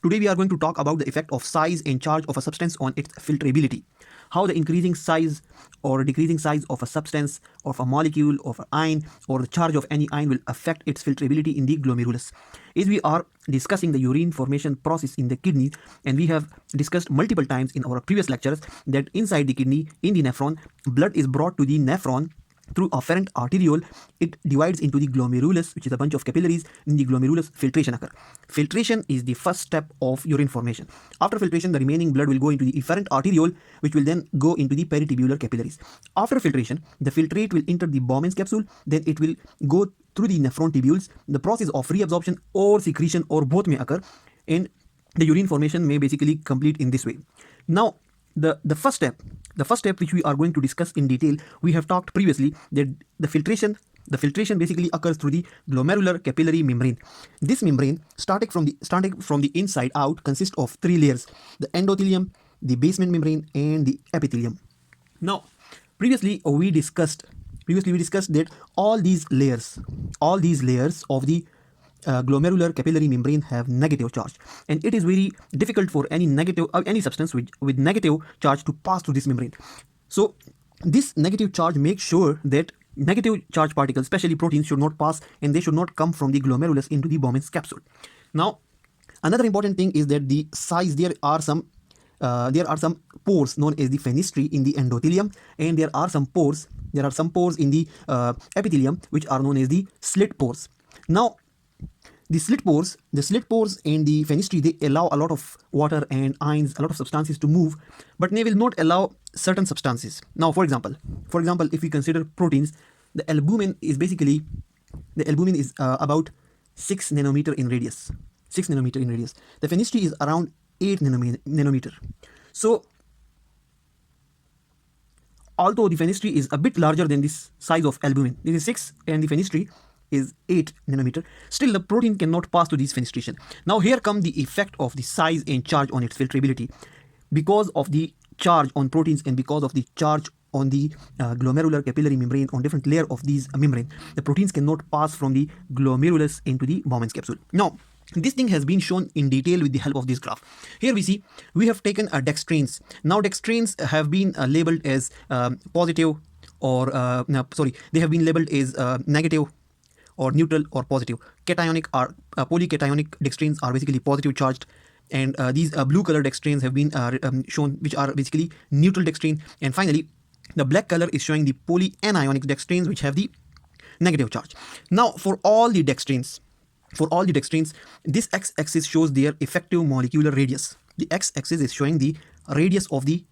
Today we are going to talk about the effect of size and charge of a substance on its filterability. How the increasing size or decreasing size of a substance, of a molecule, of an ion, or the charge of any ion will affect its filterability in the glomerulus. As we are discussing the urine formation process in the kidney, and we have discussed multiple times in our previous lectures that inside the kidney, in the nephron, blood is brought to the nephron through afferent arteriole. It divides into the glomerulus, which is a bunch of capillaries. In the glomerulus, filtration occurs. Filtration is the first step of urine formation. After filtration, the remaining blood will go into the efferent arteriole, which will then go into the peritubular capillaries. After filtration, the filtrate will enter the Bowman's capsule. Then it will go through the nephron tubules. The process of reabsorption or secretion or both may occur, and the urine formation may basically complete in this way. Now, the first step which we are going to discuss in detail, we have talked previously that the filtration basically occurs through the glomerular capillary membrane. This membrane, starting from the inside out, consists of three layers: the endothelium, the basement membrane, and the epithelium. Now, previously we discussed that all these layers of the glomerular capillary membrane have negative charge, and it is very difficult for any substance with negative charge to pass through this membrane. So this negative charge makes sure that negative charge particles, especially proteins, should not pass, and they should not come from the glomerulus into the Bowman's capsule. Now, another important thing is that the size, there are some pores known as the fenestrae in the endothelium, and there are some pores in the epithelium which are known as the slit pores. Now, the slit pores and the fenestrae, they allow a lot of water and ions, a lot of substances to move, but they will not allow certain substances. Now, for example, if we consider proteins, the albumin is about 6 nanometer in radius. The fenestrae is around 8 nanometer. So, although the fenestrae is a bit larger than this size of albumin, this is 6 and the fenestrae is 8 nanometer, still the protein cannot pass to this fenestration. Now here come the effect of the size and charge on its filterability. Because of the charge on proteins and because of the charge on the glomerular capillary membrane, on different layer of these membrane, the proteins cannot pass from the glomerulus into the Bowman's capsule. Now, this thing has been shown in detail with the help of this graph. Here we have taken dextrins. Now dextrins have been labeled as positive or they have been labeled as negative or neutral or positive. Cationic or polycationic dextrins are basically positive charged, and these blue colored dextrins have been shown, which are basically neutral dextrins. And finally, the black color is showing the polyanionic dextrins, which have the negative charge. Now, for all the dextrins, this x-axis shows their effective molecular radius. The x-axis is showing the radius of the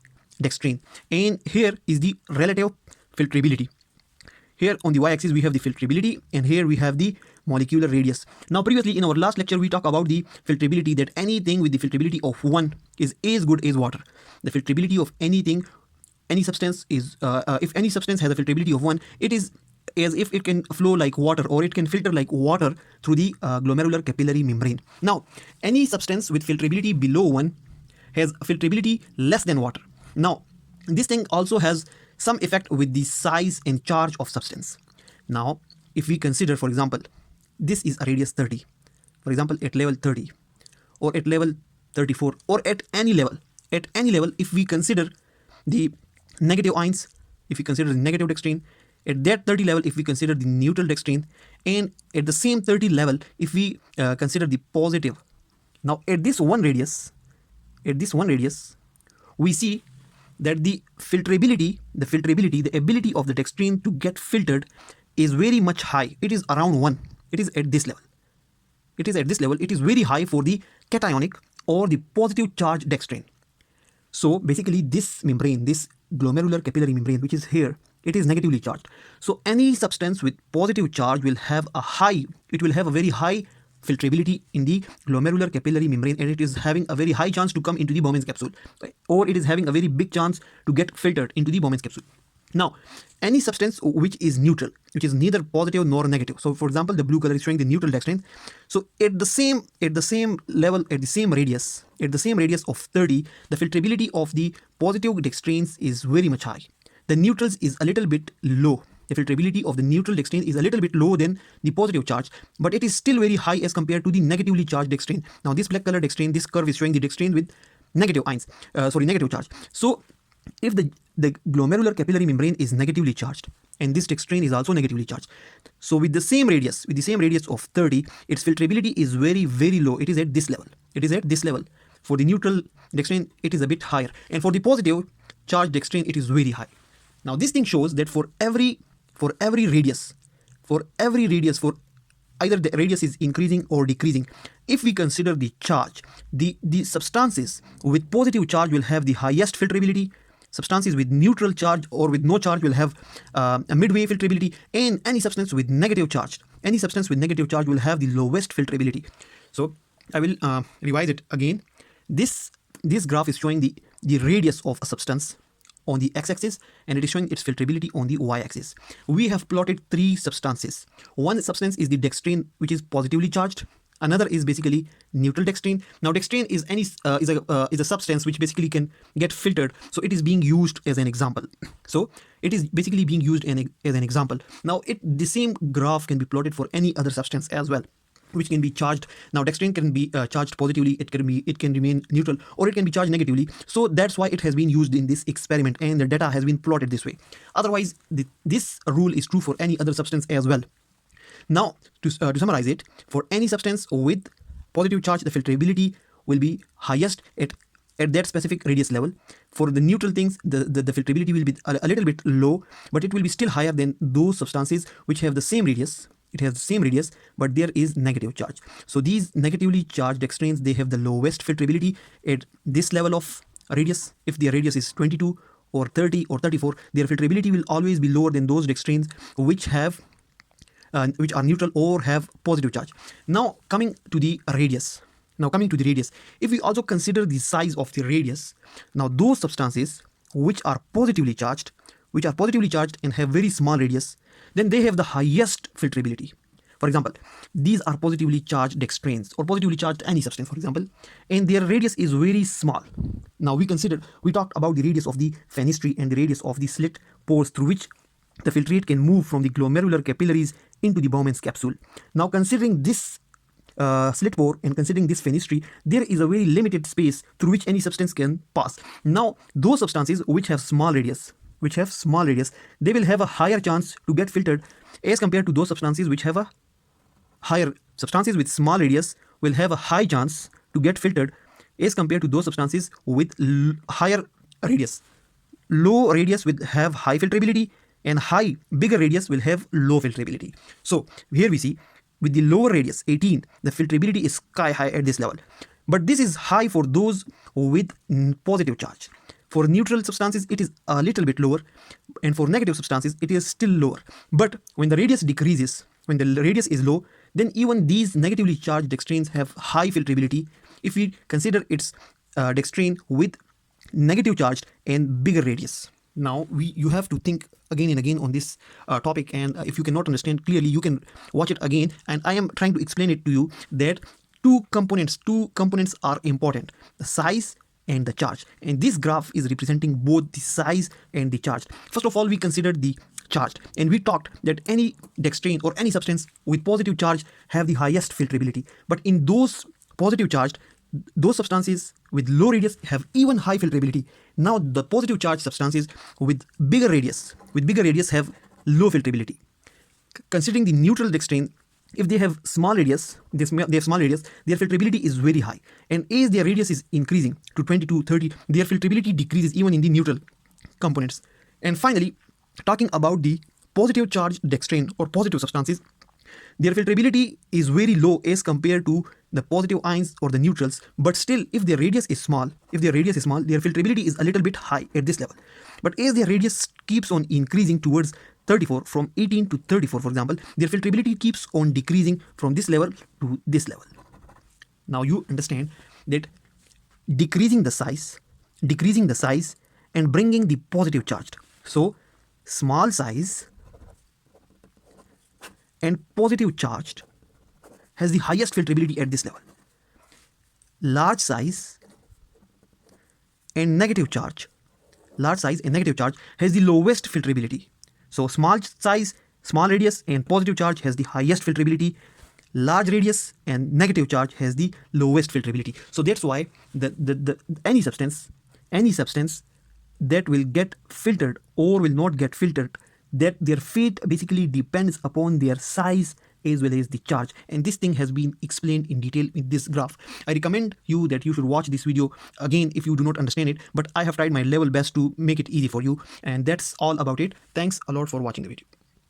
dextrin, and here is the relative filterability. Here on the y-axis we have the filterability, and here we have the molecular radius. Now, previously in our last lecture we talked about the filterability, that anything with the filterability of 1 is as good as water. The filterability of any substance is, if any substance has a filterability of 1, it is as if it can flow like water, or it can filter like water through the glomerular capillary membrane. Now, any substance with filterability below 1 has filterability less than water. Now, this thing also has some effect with the size and charge of substance. Now, if we consider, for example, this is a radius 30, for example, at level 30 or at level 34 or at any level, if we consider the negative ions, if we consider the negative dextrin, at that 30 level, if we consider the neutral dextrin, and at the same 30 level, if we consider the positive. Now, at this one radius, we see that the filterability, the ability of the dextrin to get filtered is very much high. It is around 1. It is at this level. It is very high for the cationic or the positive charge dextrin. So basically this membrane, this glomerular capillary membrane, which is here, it is negatively charged. So any substance with positive charge will have a very high filterability in the glomerular capillary membrane, and it is having a very high chance to come into the Bowman's capsule, or it is having a very big chance to get filtered into the Bowman's capsule. Now, any substance which is neutral, which is neither positive nor negative. So, for example, the blue color is showing the neutral dextrin. So, at the same level, at the same radius of 30, the filterability of the positive dextrins is very much high. The neutrals is a little bit low. The filterability of the neutral dextrane is a little bit lower than the positive charge, but it is still very high as compared to the negatively charged dextrane. Now this black color dextrane, this curve is showing the dextrane with negative ions, negative charge. So if the glomerular capillary membrane is negatively charged and this dextrane is also negatively charged, so with the same radius of 30, its filterability is very, very low. It is at this level. It is at this level. For the neutral dextrane, it is a bit higher, and for the positive charged dextrane, it is very high. Now this thing shows that for every radius, for either the radius is increasing or decreasing, if we consider the charge, the substances with positive charge will have the highest filterability. Substances with neutral charge or with no charge will have a midway filterability, and any substance with negative charge will have the lowest filterability. So I will revise it again. This graph is showing the radius of a substance on the x-axis, and it is showing its filterability on the y-axis. We have plotted three substances. One substance is the dextrane, which is positively charged. Another is basically neutral dextrane. Now dextrane is a substance which basically can get filtered, so it is being used as an example. So it is basically being used as an example. Now the same graph can be plotted for any other substance as well, which can be charged. Now dextrane can be charged positively, it can remain neutral, or it can be charged negatively. So that's why it has been used in this experiment, and the data has been plotted this way. Otherwise this rule is true for any other substance as well. Now to summarize it, for any substance with positive charge, the filterability will be highest at that specific radius level. For the neutral things, the filterability will be a little bit low, but it will be still higher than those substances which have the same radius. It has the same radius, but there is negative charge. So these negatively charged dextranes, they have the lowest filterability at this level of radius. If their radius is 22 or 30 or 34, their filterability will always be lower than those dextranes which are neutral or have positive charge. Now coming to the radius. If we also consider the size of the radius, now those substances which are positively charged and have very small radius, then they have the highest filterability. For example, these are positively charged dextranes or positively charged any substance, for example, and their radius is very small. Now we talked about the radius of the fenestrine and the radius of the slit pores through which the filtrate can move from the glomerular capillaries into the Bowman's capsule. Now considering this slit pore and considering this fenestrine, there is a very limited space through which any substance can pass. Now those substances which have small radius, they will have a higher chance to get filtered as compared to those substances which have a higher. Substances with small radius will have a high chance to get filtered as compared to those substances with higher radius. Low radius will have high filterability, and bigger radius will have low filterability. So here we see with the lower radius 18, the filterability is sky high at this level, but this is high for those with positive charge. For neutral substances, it is a little bit lower, and for negative substances, it is still lower. But when the radius decreases, when the radius is low, then even these negatively charged dextranes have high filterability if we consider its dextrane with negative charged and bigger radius. Now you have to think again and again on this topic, and if you cannot understand clearly, you can watch it again, and I am trying to explain it to you that two components are important: the size and the charge, and this graph is representing both the size and the charge. First of all, we considered the charge, and we talked that any dextrane or any substance with positive charge have the highest filterability, but in those positive charged, those substances with low radius have even high filterability. Now the positive charged substances with bigger radius have low filterability. Considering the neutral dextrane, if they have small radius, their filterability is very high, and as their radius is increasing to 22, 30, their filterability decreases even in the neutral components. And finally, talking about the positive charged dextrane or positive substances, their filterability is very low as compared to the positive ions or the neutrals, but still if their radius is small, their filterability is a little bit high at this level. But as their radius keeps on increasing towards 34, from 18 to 34 for example, their filterability keeps on decreasing from this level to this level. Now you understand that decreasing the size and bringing the positive charged. So small size and positive charged has the highest filterability at this level. Large size and negative charge has the lowest filterability. So small size, small radius and positive charge has the highest filterability. Large radius and negative charge has the lowest filterability. So that's why any substance that will get filtered or will not get filtered, that their fate basically depends upon their size as well as the charge. And this thing has been explained in detail in this graph. I recommend you that you should watch this video again if you do not understand it, but I have tried my level best to make it easy for you. And that's all about it. Thanks a lot for watching the video.